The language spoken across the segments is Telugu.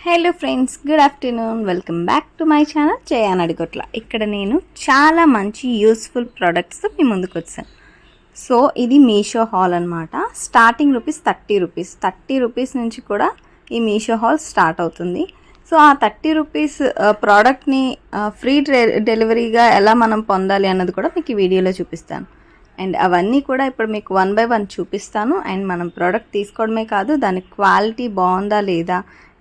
Hello friends, good afternoon. Welcome back to my channel Jayan Adigotla. ఇక్కడ నేను చాలా మంచి యూస్ఫుల్ ప్రోడక్ట్స్తో మీ ముందుకు వచ్చాను. సో ఇది మీషో హాల్ అనమాట. స్టార్టింగ్ రూపీస్ నుంచి కూడా ఈ మీషో హాల్ స్టార్ట్ అవుతుంది. సో ఆ 30 రూపీస్ ప్రోడక్ట్ని ఫ్రీ డెలివరీగా ఎలా మనం పొందాలి అన్నది కూడా మీకు ఈ వీడియోలో చూపిస్తాను. అండ్ అవన్నీ కూడా ఇప్పుడు మీకు 1 by 1 చూపిస్తాను. అండ్ మనం ప్రోడక్ట్ తీసుకోవడమే కాదు, దాని క్వాలిటీ బాగుందా లేదా,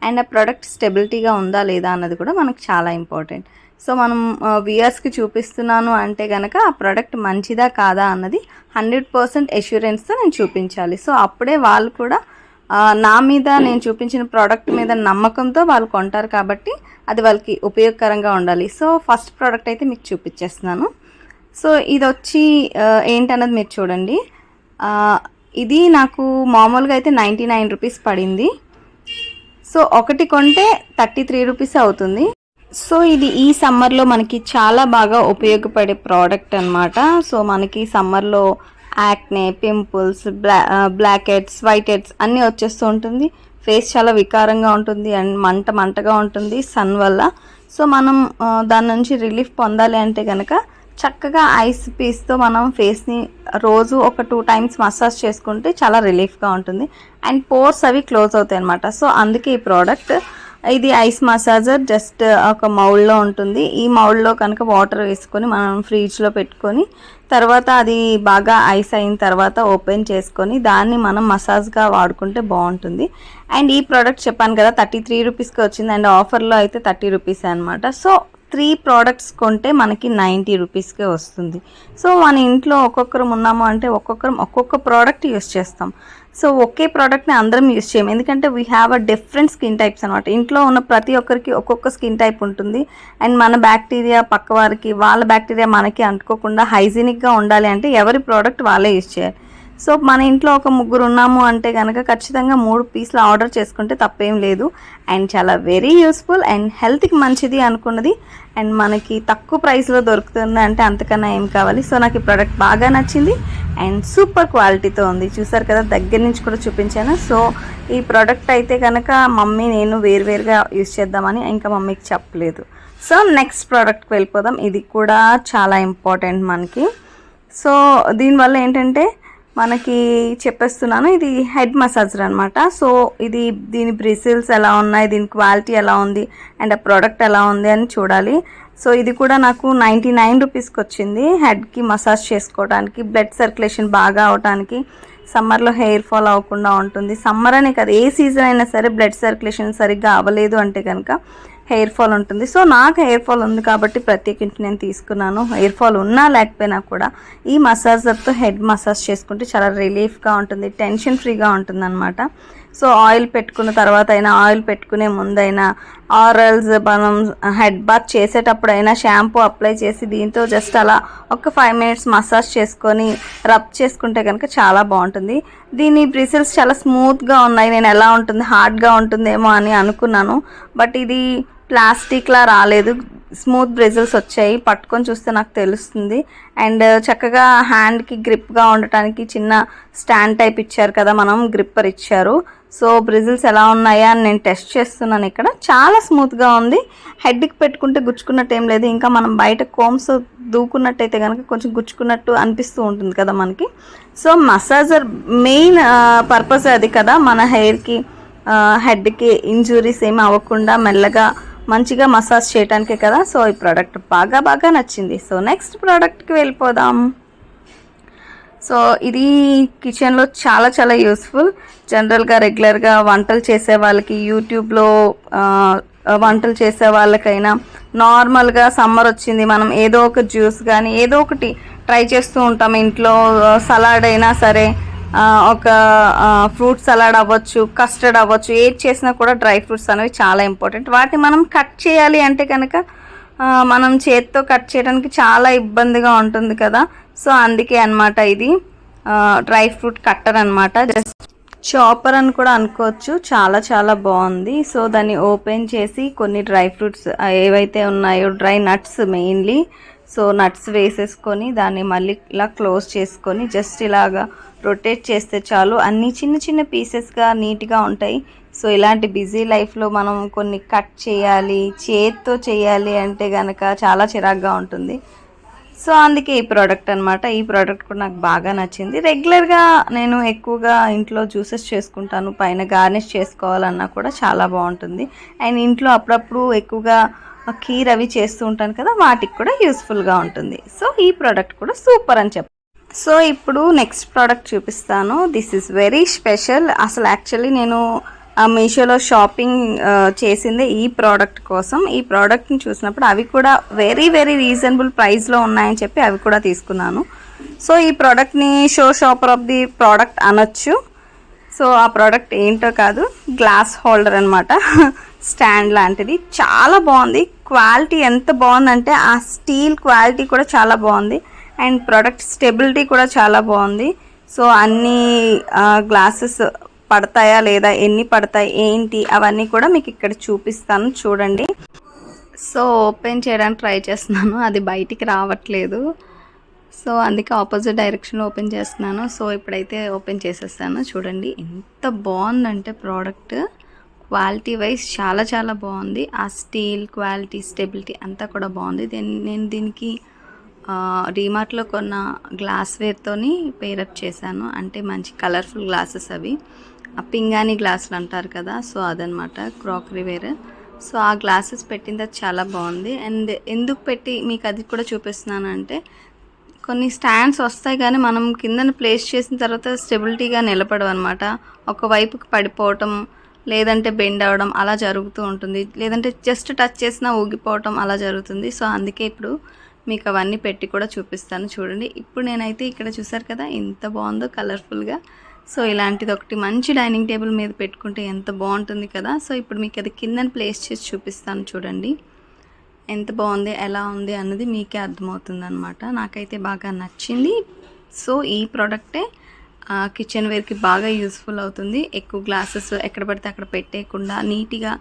అండ్ ఆ ప్రోడక్ట్ స్టెబిలిటీగా ఉందా లేదా అన్నది కూడా మనకు చాలా ఇంపార్టెంట్. సో మనం వ్యూయర్స్కి చూపిస్తున్నాను అంటే కనుక ఆ ప్రోడక్ట్ మంచిదా కాదా అన్నది 100% అష్యూరెన్స్తో నేను చూపించాలి. సో అప్పుడే వాళ్ళు కూడా నా మీద, నేను చూపించిన ప్రోడక్ట్ మీద నమ్మకంతో వాళ్ళు కొంటారు. కాబట్టి అది వాళ్ళకి ఉపయోగకరంగా ఉండాలి. సో ఫస్ట్ ప్రోడక్ట్ అయితే మీకు చూపించేస్తున్నాను. సో ఇది వచ్చి ఏంటన్నది మీరు చూడండి. ఇది నాకు మామూలుగా అయితే 99 రూపీస్ పడింది. సో ఒకటి కొంటే 33 రూపీస్ అవుతుంది. సో ఇది ఈ సమ్మర్లో మనకి చాలా బాగా ఉపయోగపడే ప్రోడక్ట్ అనమాట. సో మనకి సమ్మర్లో acne, pimples, black heads, white heads అన్నీ వచ్చేస్తూ ఉంటుంది. ఫేస్ చాలా వికారంగా ఉంటుంది అండ్ మంటగా ఉంటుంది సన్ వల్ల. సో మనం దాని నుంచి రిలీఫ్ పొందాలి అంటే కనుక చక్కగా ఐస్ పీస్తో మనం ఫేస్ని రోజు ఒక 2 times మసాజ్ చేసుకుంటే చాలా రిలీఫ్గా ఉంటుంది అండ్ పోర్స్ అవి క్లోజ్ అవుతాయి అన్నమాట. సో అందుకే ఈ ప్రోడక్ట్. ఇది ఐస్ మసాజర్, జస్ట్ ఒక మౌల్డ్లో ఉంటుంది. ఈ మౌల్డ్లో కనుక వాటర్ వేసుకొని మనం ఫ్రిడ్జ్లో పెట్టుకొని తర్వాత అది బాగా ఐస్ అయిన తర్వాత ఓపెన్ చేసుకొని దాన్ని మనం మసాజ్గా వాడుకుంటే బాగుంటుంది. అండ్ ఈ ప్రోడక్ట్ చెప్పాను కదా 33 రూపీస్కి వచ్చింది అండ్ ఆఫర్లో అయితే 30 రూపీస్ అనమాట. సో 3 ప్రోడక్ట్స్ కొంటే మనకి 90 రూపీస్కే వస్తుంది. సో మన ఇంట్లో ఒక్కొక్కరు ఉన్నాము అంటే ఒక్కొక్క ప్రోడక్ట్ యూస్ చేస్తాం. సో ఒకే ప్రోడక్ట్ని అందరం యూస్ చేయము, ఎందుకంటే we have a different skin types అనమాట. ఇంట్లో ఉన్న ప్రతి ఒక్కరికి ఒక్కొక్క స్కిన్ టైప్ ఉంటుంది. అండ్ మన బ్యాక్టీరియా పక్క వారికి, వాళ్ళ బ్యాక్టీరియా మనకి అంటుకోకుండా హైజీనిక్గా ఉండాలి అంటే ఎవరి ప్రోడక్ట్ వాళ్ళే యూస్ చేయాలి. సో మన ఇంట్లో ఒక 3 ఉన్నాము అంటే కనుక ఖచ్చితంగా 3 పీసులు ఆర్డర్ చేసుకుంటే తప్పేం లేదు. అండ్ చాలా వెరీ యూస్ఫుల్ అండ్ హెల్త్కి మంచిది అనుకున్నది అండ్ మనకి తక్కువ ప్రైస్లో దొరుకుతుంది అంటే అంతకన్నా ఏం కావాలి. సో నాకు ఈ ప్రోడక్ట్ బాగా నచ్చింది అండ్ సూపర్ క్వాలిటీతో ఉంది. చూసారు కదా, దగ్గర నుంచి కూడా చూపించాను. సో ఈ ప్రోడక్ట్ అయితే కనుక మమ్మీ నేను వేరువేరుగా యూస్ చేద్దామని ఇంకా మమ్మీకి చెప్పలేదు. సో నెక్స్ట్ ప్రోడక్ట్కి వెళ్ళిపోదాం. ఇది కూడా చాలా ఇంపార్టెంట్ మనకి. సో దీనివల్ల ఏంటంటే మనకి చెప్పేస్తున్నాను, ఇది హెడ్ మసాజర్ అనమాట. సో దీని బ్రిసిల్స్ ఎలా ఉన్నాయి, దీని క్వాలిటీ ఎలా ఉంది అండ్ ఆ ప్రోడక్ట్ ఎలా ఉంది అని చూడాలి. సో ఇది కూడా నాకు 99 రూపీస్కి వచ్చింది. హెడ్కి మసాజ్ చేసుకోవడానికి, బ్లడ్ సర్క్యులేషన్ బాగా అవడానికి, సమ్మర్లో హెయిర్ ఫాల్ అవ్వకుండా ఉంటుంది. సమ్మర్ అనే కదా, ఏ సీజన్ అయినా సరే బ్లడ్ సర్క్యులేషన్ సరిగ్గా అవ్వలేదు అంటే కనుక హెయిర్ ఫాల్ ఉంటుంది. సో నాకు హెయిర్ ఫాల్ ఉంది కాబట్టి ప్రత్యేకించి నేను తీసుకున్నాను. హెయిర్ ఫాల్ ఉన్నా లేకపోయినా కూడా ఈ మసాజర్తో హెడ్ మసాజ్ చేసుకుంటే చాలా రిలీఫ్గా ఉంటుంది, టెన్షన్ ఫ్రీగా ఉంటుంది అనమాట. సో ఆయిల్ పెట్టుకున్న తర్వాత అయినా, ఆయిల్ పెట్టుకునే ముందైనా, ఆరల్స్ మనం హెడ్ బాత్ చేసేటప్పుడైనా షాంపూ అప్లై చేసి దీంతో జస్ట్ అలా ఒక 5 minutes మసాజ్ చేసుకొని రబ్ చేసుకుంటే కనుక చాలా బాగుంటుంది. దీని బ్రిసిల్స్ చాలా స్మూత్గా ఉన్నాయి. నేను ఎలా ఉంటుంది, హార్డ్గా ఉంటుందేమో అని అనుకున్నాను, బట్ ఇది ప్లాస్టిక్లా రాలేదు, స్మూత్ బ్రిజిల్స్ వచ్చాయి. పట్టుకొని చూస్తే నాకు తెలుస్తుంది. అండ్ చక్కగా హ్యాండ్కి గ్రిప్గా ఉండటానికి చిన్న స్టాండ్ టైప్ ఇచ్చారు కదా, మనం గ్రిప్పర్ ఇచ్చారు. సో బ్రిజిల్స్ ఎలా ఉన్నాయా అని నేను టెస్ట్ చేస్తున్నాను. ఇక్కడ చాలా స్మూత్గా ఉంది. హెడ్కి పెట్టుకుంటే గుచ్చుకున్నట్టు ఏం లేదు. ఇంకా మనం బయట కోమ్స్ దూకున్నట్టయితే కనుక కొంచెం గుచ్చుకున్నట్టు అనిపిస్తూ ఉంటుంది కదా మనకి. సో మసాజర్ మెయిన్ పర్పస్ అది కదా, మన హెయిర్కి హెడ్కి ఇంజురీస్ ఏమి అవ్వకుండా మెల్లగా మంచిగా మసాజ్ చేయడానికే కదా. సో ఈ ప్రోడక్ట్ బాగా నచ్చింది. సో నెక్స్ట్ ప్రోడక్ట్కి వెళ్ళిపోదాం. సో ఇది కిచెన్లో చాలా యూస్ఫుల్. జనరల్గా రెగ్యులర్గా వంటలు చేసే వాళ్ళకి, యూట్యూబ్లో వంటలు చేసే వాళ్ళకైనా, నార్మల్గా సమ్మర్ వచ్చింది, మనం ఏదో ఒక జ్యూస్ కానీ ఏదో ఒకటి ట్రై చేస్తూ ఉంటాం ఇంట్లో. సలాడ్ అయినా సరే, ఒక ఫ్రూట్ సలాడ్ అవ్వచ్చు, కస్టర్డ్ అవ్వచ్చు, ఏది చేసినా కూడా డ్రై ఫ్రూట్స్ అనేవి చాలా ఇంపార్టెంట్. వాటిని మనం కట్ చేయాలి అంటే కనుక మనం చేతితో కట్ చేయడానికి చాలా ఇబ్బందిగా ఉంటుంది కదా. సో అందుకే అనమాట ఇది డ్రై ఫ్రూట్ కట్టర్ అనమాట. జస్ట్ చాపర్ అని కూడా అనుకోవచ్చు. చాలా బాగుంది. సో దాన్ని ఓపెన్ చేసి కొన్ని డ్రై ఫ్రూట్స్ ఏవైతే ఉన్నాయో, dry nuts mainly, so nuts వేసేసుకొని దాన్ని మళ్ళీ ఇలా క్లోజ్ చేసుకొని జస్ట్ ఇలాగా రొటేట్ చేస్తే చాలు, అన్నీ చిన్న పీసెస్గా నీట్గా ఉంటాయి. సో ఇలాంటి బిజీ లైఫ్లో మనం కొన్ని కట్ చేయాలి, చేత్తో చేయాలి అంటే కనుక చాలా చిరాగ్గా ఉంటుంది. సో అందుకే ఈ ప్రోడక్ట్ అనమాట. ఈ ప్రోడక్ట్ కూడా నాకు బాగా నచ్చింది. రెగ్యులర్గా నేను ఎక్కువగా ఇంట్లో జ్యూసెస్ చేసుకుంటాను, పైన గార్నిష్ చేసుకోవాలన్నా కూడా చాలా బాగుంటుంది. అండ్ ఇంట్లో అప్పుడప్పుడు ఎక్కువగా కీర్ అవి చేస్తూ ఉంటాను కదా, వాటికి కూడా యూస్ఫుల్గా ఉంటుంది. సో ఈ ప్రోడక్ట్ కూడా సూపర్ అని చెప్పాను. సో ఇప్పుడు నెక్స్ట్ ప్రోడక్ట్ చూపిస్తాను. This is very special. అసలు యాక్చువల్లీ నేను మీషోలో షాపింగ్ చేసింది ఈ ప్రోడక్ట్ కోసం. ఈ ప్రోడక్ట్ని చూసినప్పుడు అవి కూడా వెరీ వెరీ రీజనబుల్ ప్రైస్లో ఉన్నాయని చెప్పి అవి కూడా తీసుకున్నాను. సో ఈ ప్రోడక్ట్ని show shopper of the product అనొచ్చు. సో ఆ ప్రోడక్ట్ ఏంటో కాదు, గ్లాస్ హోల్డర్ అనమాట. స్టాండ్ లాంటిది, చాలా బాగుంది. క్వాలిటీ ఎంత బాగుందంటే ఆ స్టీల్ క్వాలిటీ కూడా చాలా బాగుంది. అండ్ ప్రోడక్ట్ స్టెబిలిటీ కూడా చాలా బాగుంది. సో అన్ని గ్లాసెస్ పడతాయా లేదా, ఎన్ని పడతాయి ఏంటి అవన్నీ కూడా మీకు ఇక్కడ చూపిస్తాను చూడండి. సో ఓపెన్ చేయడానికి ట్రై చేస్తున్నాను, అది బయటికి రావట్లేదు. సో అందుకే ఆపోజిట్ డైరెక్షన్లో ఓపెన్ చేస్తున్నాను. సో ఇప్పుడైతే ఓపెన్ చేసేస్తాను. చూడండి ఎంత బాగుందంటే ప్రోడక్ట్ క్వాలిటీ వైజ్ చాలా చాలా బాగుంది. ఆ స్టీల్ క్వాలిటీ స్టెబిలిటీ అంతా కూడా బాగుంది. నేను దీనికి డీమార్ట్లో కొన్న గ్లాస్వేర్తోని పేరప్ చేశాను. అంటే మంచి కలర్ఫుల్ గ్లాసెస్ అవి, పింగాణి గ్లాసులు అంటారు కదా, సో అదనమాట క్రాకరీ వేర్. సో ఆ గ్లాసెస్ పెట్టింది చాలా బాగుంది. అండ్ ఎందుకు పెట్టి మీకు అది కూడా చూపిస్తున్నాను అంటే, కొన్ని స్టాండ్స్ వస్తాయి కానీ మనం కిందన ప్లేస్ చేసిన తర్వాత స్టెబిలిటీగా నిలబడవు అనమాట. ఒకవైపుకి పడిపోవటం, లేదంటే బెండ్ అవ్వడం అలా జరుగుతూ ఉంటుంది. లేదంటే జస్ట్ టచ్ చేసినా ఊగిపోవటం అలా జరుగుతుంది. సో అందుకే ఇప్పుడు మీకు అవన్నీ పెట్టి కూడా చూపిస్తాను చూడండి. ఇప్పుడు నేనైతే ఇక్కడ చూసారు కదా ఎంత బాగుందో కలర్ఫుల్గా. సో ఇలాంటిది ఒకటి మంచి డైనింగ్ టేబుల్ మీద పెట్టుకుంటే ఎంత బాగుంటుంది కదా. సో ఇప్పుడు మీకు అది కిందన ప్లేస్ చేసి చూపిస్తాను చూడండి ఎంత బాగుంది, ఎలా ఉంది అన్నది మీకే అర్థమవుతుంది అనమాట. నాకైతే బాగా నచ్చింది. సో ఈ ప్రోడక్టే కిచెన్ వేర్కి బాగా యూస్ఫుల్ అవుతుంది. ఎక్కువ గ్లాసెస్ ఎక్కడ పడితే అక్కడ పెట్టేయకుండా నీట్గా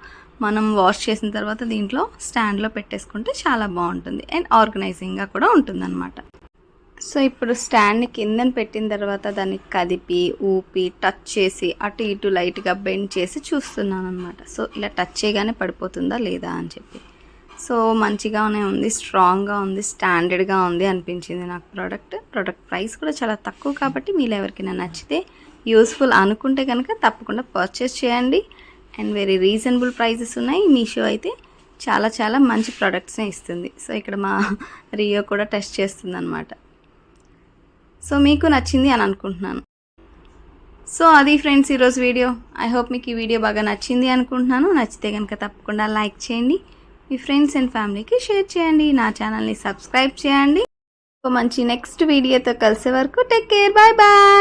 మనం వాష్ చేసిన తర్వాత దీంట్లో స్టాండ్లో పెట్టేసుకుంటే చాలా బాగుంటుంది. అండ్ ఆర్గనైజింగ్గా కూడా ఉంటుందన్నమాట. సో ఇప్పుడు స్టాండ్ని కిందన పెట్టిన తర్వాత దాన్ని కదిపి ఊపి టచ్ చేసి అటు ఇటు లైట్గా బెండ్ చేసి చూస్తున్నాను అనమాట. సో ఇలా టచ్ చేయగానే పడిపోతుందా లేదా అని చెప్పి. సో మంచిగానే ఉంది, స్ట్రాంగ్గా ఉంది, స్టాండర్డ్గా ఉంది అనిపించింది నాకు ప్రోడక్ట్ ప్రైస్ కూడా చాలా తక్కువ కాబట్టి మీరు ఎవరికైనా నచ్చితే యూస్ఫుల్ అనుకుంటే కనుక తప్పకుండా పర్చేస్ చేయండి. అండ్ వెరీ రీజనబుల్ ప్రైజెస్ ఉన్నాయి. మీషో అయితే చాలా చాలా మంచి ప్రోడక్ట్స్నే ఇస్తుంది. సో ఇక్కడ మా రియో కూడా టెస్ట్ చేస్తుంది అనమాట. సో మీకు నచ్చింది అని అనుకుంటున్నాను. సో అది ఫ్రెండ్స్ ఈరోజు వీడియో. ఐ హోప్ మీకు ఈ వీడియో బాగా నచ్చింది అనుకుంటున్నాను. నచ్చితే కనుక తప్పకుండా లైక్ చేయండి, మీ ఫ్రెండ్స్ అండ్ ఫ్యామిలీకి షేర్ చేయండి, నా ఛానల్ని సబ్స్క్రైబ్ చేయండి. సో మంచి నెక్స్ట్ వీడియోతో కలిసే వరకు టేక్ కేర్, బాయ్ బాయ్.